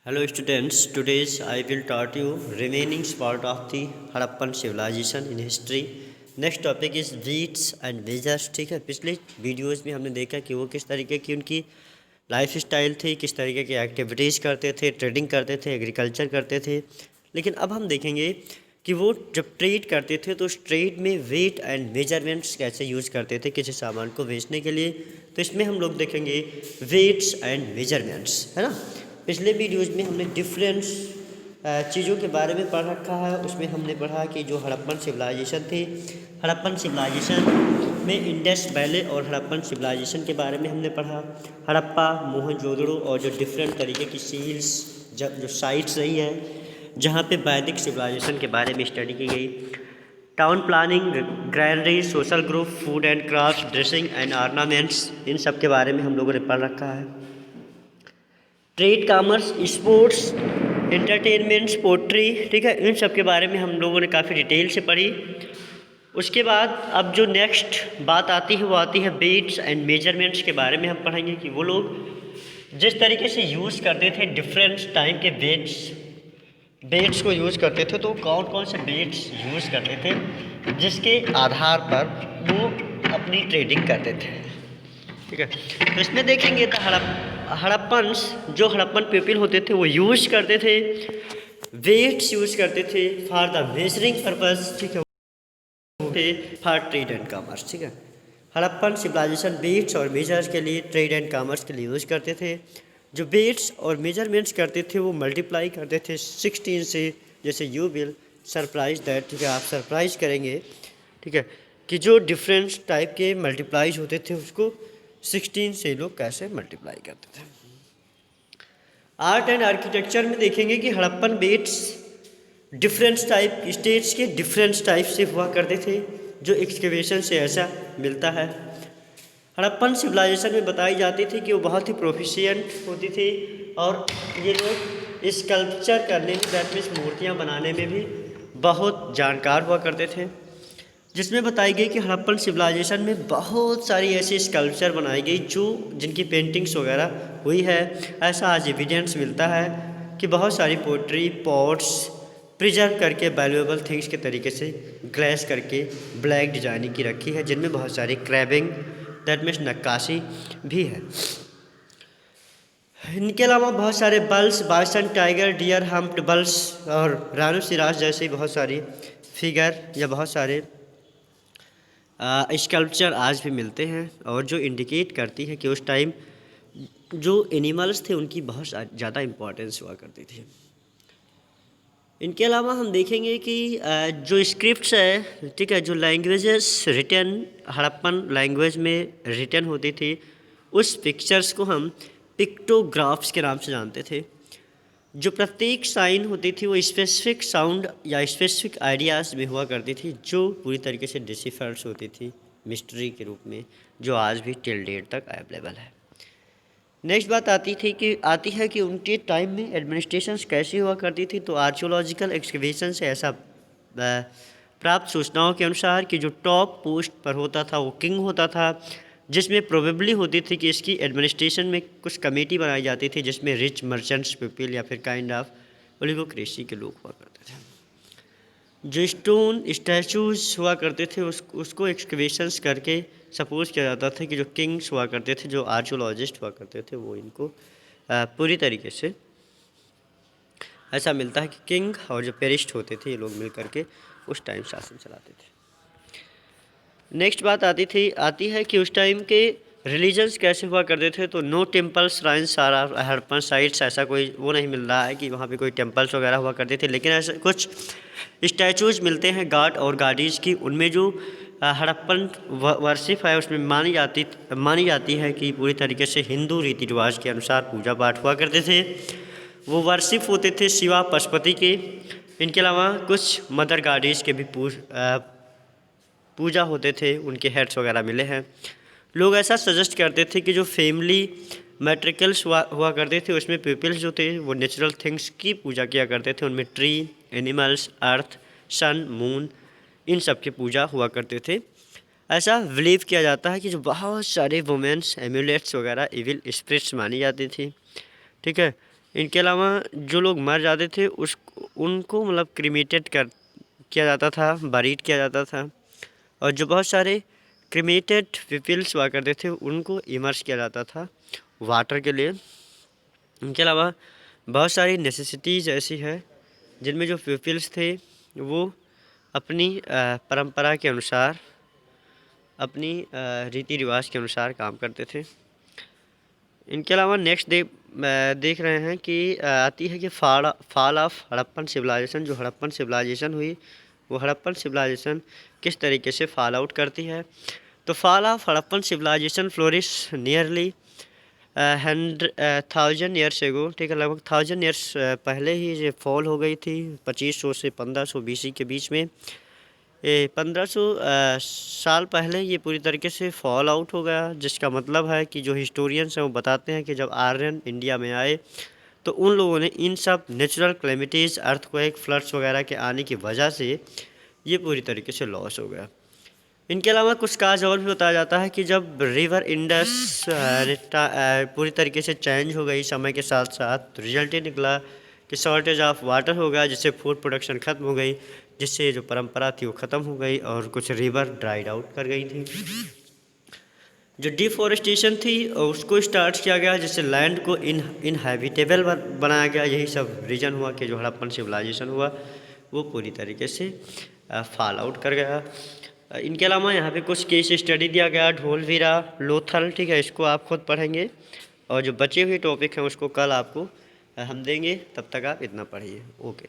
Hello students, today I will taught you remaining part of the Harappan civilization in history. Next topic is weights and measures. ठीक है, पिछले videos में हमने देखा कि वो किस तरीके की उनकी लाइफ स्टाइल थी, किस तरीके की एक्टिविटीज़ करते थे, ट्रेडिंग करते थे, एग्रीकल्चर करते थे। लेकिन अब हम देखेंगे कि वो जब ट्रेड करते थे तो उस ट्रेड में वेट एंड मेजरमेंट्स कैसे यूज़ करते थे किसी सामान को बेचने के लिए। तो इसमें हम लोग देखेंगे वेट्स एंड मेजरमेंट्स, है ना। पिछले वीडियोज़ में हमने डिफरेंस चीज़ों के बारे में पढ़ रखा है। उसमें हमने पढ़ा कि जो हड़प्पन सिविलाइजेशन थी, हड़प्पन सिविलाइजेशन में इंडस वैली और हड़प्पन सिविलाइजेशन के बारे में हमने पढ़ा। हड़प्पा, मोहनजोदड़ो और जो डिफरेंट तरीके की सील्स जो साइट्स रही है जहाँ पे वैदिक सिविलाइजेशन के बारे में स्टडी की गई। Town planning, granary, social group, food and craft, dressing and ornaments, इन सब के बारे में हम लोगों ने पढ़ रखा है। Trade, commerce, sports, entertainments, poetry, ठीक है, इन सब के बारे में हम लोगों ने काफ़ी डिटेल से पढ़ी। उसके बाद अब जो नेक्स्ट बात आती है वो आती है वेट्स एंड मेजरमेंट्स के बारे में हम पढ़ेंगे कि वो लोग जिस तरीके से यूज़ करते थे डिफरेंट टाइप के वेट्स को यूज़ करते थे, तो कौन कौन से वेट्स यूज़ करते थे जिसके आधार पर वो अपनी ट्रेडिंग करते थे। ठीक है, तो इसमें देखेंगे तो हड़प्पन पीपल होते थे वो यूज़ करते थे वेट्स यूज़ करते थे फॉर द मेजरिंग पर्पस। ठीक है, फॉर ट्रेड एंड कॉमर्स। ठीक है, हड़प्पन सिविलाइजेशन वेट्स और मेजर्स के लिए, ट्रेड एंड कॉमर्स के लिए यूज़ करते थे। जो वेट्स और मेजरमेंट्स करते थे वो मल्टीप्लाई करते थे 16 से। जैसे यू विल सरप्राइज दैट, ठीक है, आप सरप्राइज करेंगे, ठीक है, कि जो डिफरेंट टाइप के मल्टीप्लाइज होते थे उसको 16 से लोग कैसे मल्टीप्लाई करते थे। आर्ट एंड आर्किटेक्चर में देखेंगे कि Harappan weights different type states के डिफरेंट टाइप से हुआ करते थे, जो एक्सकेवेशन से ऐसा मिलता है। हड़प्पन सिविलाइजेशन में बताई जाती थी कि वो बहुत ही प्रोफिशिएंट होती थी और ये लोग स्कल्पचर करने में, दैट मीन्स मूर्तियाँ बनाने में भी बहुत जानकार हुआ करते थे। जिसमें बताई गई कि हड़प्पन सिविलाइजेशन में बहुत सारी ऐसी स्कल्पचर बनाई गई जिनकी पेंटिंग्स वगैरह हुई है। ऐसा आज एविडेंस मिलता है कि बहुत सारी पोट्री, पॉट्स प्रिजर्व करके वैल्यूएबल थिंग्स के तरीके से ग्लेस करके ब्लैक डिजाइनिंग की रखी है, जिनमें बहुत सारी क्रैबिंग, दैट मीन्स नक्काशी भी है। इनके अलावा बहुत सारे bulls, bison, tiger, deer, humped bulls और रानोसिरास जैसे बहुत सारी फिगर या बहुत सारे स्कल्पचर आज भी मिलते हैं, और जो इंडिकेट करती है कि उस टाइम जो एनिमल्स थे उनकी बहुत ज़्यादा इम्पोर्टेंस हुआ करती थी। इनके अलावा हम देखेंगे कि जो स्क्रिप्ट्स है, ठीक है, जो लैंग्वेजेस रिटन हड़प्पन लैंग्वेज में रिटन होती थी, उस पिक्चर्स को हम पिक्टोग्राफ्स के नाम से जानते थे। जो प्रत्येक साइन होती थी वो स्पेसिफिक साउंड या स्पेसिफिक आइडियाज़ में हुआ करती थी, जो पूरी तरीके से डिसिफर्स होती थी मिस्ट्री के रूप में, जो आज भी टिल डेट तक अवेलेबल है। नेक्स्ट बात आती है कि उनके टाइम में एडमिनिस्ट्रेशन कैसी हुआ करती थी। तो आर्कियोलॉजिकल एक्सकवेशन से ऐसा प्राप्त सूचनाओं के अनुसार कि जो टॉप पोस्ट पर होता था वो किंग होता था, जिसमें प्रोबेबली होती थी कि इसकी एडमिनिस्ट्रेशन में कुछ कमेटी बनाई जाती थी जिसमें रिच मर्चेंट्स पीपल या फिर काइंड ऑफ ओलिगोक्रेसी के लोग हुआ करते थे। जो स्टोन स्टैचूज हुआ करते थे उसको एक्सकवेशंस करके सपोज किया जाता था कि जो किंग्स हुआ करते थे, जो आर्कियोलॉजिस्ट हुआ करते थे, वो इनको पूरी तरीके से ऐसा मिलता है कि किंग और जो पेरिस्ट होते थे ये लोग मिल करके उस टाइम शासन चलाते थे। नेक्स्ट बात आती है कि उस टाइम के रिलीजन्स कैसे हुआ करते थे। तो no temples, shrines, Harappan sites, ऐसा कोई वो नहीं मिल रहा है कि वहाँ पे कोई टेम्पल्स वगैरह हुआ करते थे, लेकिन ऐसे कुछ स्टैचूज मिलते हैं गॉड और गॉडीज की। उनमें जो हड़प्पन वर्शिप है उसमें मानी जाती है कि पूरी तरीके से हिंदू रीति रिवाज के अनुसार पूजा पाठ हुआ करते थे। वो वर्शिप होते थे शिवा, पशुपति के। इनके अलावा कुछ मदर गॉडीज के भी पूजा होते थे, उनके हेड्स वगैरह मिले हैं। लोग ऐसा सजेस्ट करते थे कि जो फैमिली मैट्रिकल्स हुआ करते थे उसमें पीपल्स जो थे वो नेचुरल थिंग्स की पूजा किया करते थे। उनमें ट्री, एनिमल्स, अर्थ, सन, मून, इन सब की पूजा हुआ करते थे। ऐसा बिलीव किया जाता है कि जो बहुत सारे वुमेन्स एम्यूलेट्स वगैरह इविल स्पिरिट्स मानी जाती थी। ठीक है, इनके अलावा जो लोग मर जाते थे उनको मतलब क्रीमेटेड कर किया जाता था, बरीड किया जाता था। और जो बहुत सारे क्रीमेटेड पीपल्स हुआ करते थे उनको इमर्स किया जाता था वाटर के लिए। इनके अलावा बहुत सारी नेसेसिटीज़ ऐसी है जिनमें जो पीपल्स थे वो अपनी परंपरा के अनुसार, अपनी रीति रिवाज के अनुसार काम करते थे। इनके अलावा नेक्स्ट देख रहे हैं कि आती है कि फॉल ऑफ हड़प्पन सिविलाइजेशन। जो हड़प्पन सिविलाइजेशन हुई वो हड़प्पन सिविलाइजेशन किस तरीके से फॉल आउट करती है। तो fall of Harappan civilisation flourish nearly 1000 years ago, ठीक है, लगभग 1000 ईयर्स पहले ही ये फॉल हो गई थी, 2500 से 1500 BC के बीच में। ये 1500 साल पहले ये पूरी तरीके से फॉल आउट हो गया, जिसका मतलब है कि जो हिस्टोरियंस हैं वो बताते हैं कि जब आर्यन इंडिया में आए तो उन लोगों ने इन सब नेचुरल कैलेमिटीज़, अर्थक्वेक, फ्लड्स वगैरह के आने की वजह से ये पूरी तरीके से लॉस हो गया। इनके अलावा कुछ काज और भी बताया जाता है कि जब रिवर इंडस पूरी तरीके से चेंज हो गई समय के साथ साथ, तो रिजल्ट ये निकला कि शॉर्टेज ऑफ वाटर हो गया, जिससे फूड प्रोडक्शन ख़त्म हो गई, जिससे जो परंपरा थी वो ख़त्म हो गई और कुछ रिवर ड्राइड आउट कर गई थी। जो डिफॉरेस्टेशन थी उसको स्टार्ट किया गया, जिससे लैंड को इनहैबिटेबल बनाया गया। यही सब रीजन हुआ कि जो हड़प्पन सिविलाइजेशन हुआ वो पूरी तरीके से फॉल आउट कर गया। इनके अलावा यहाँ पे कुछ केस स्टडी दिया गया, ढोलवीरा, लोथल, ठीक है, इसको आप खुद पढ़ेंगे और जो बचे हुए टॉपिक हैं उसको कल आपको हम देंगे, तब तक आप इतना पढ़िए। ओके।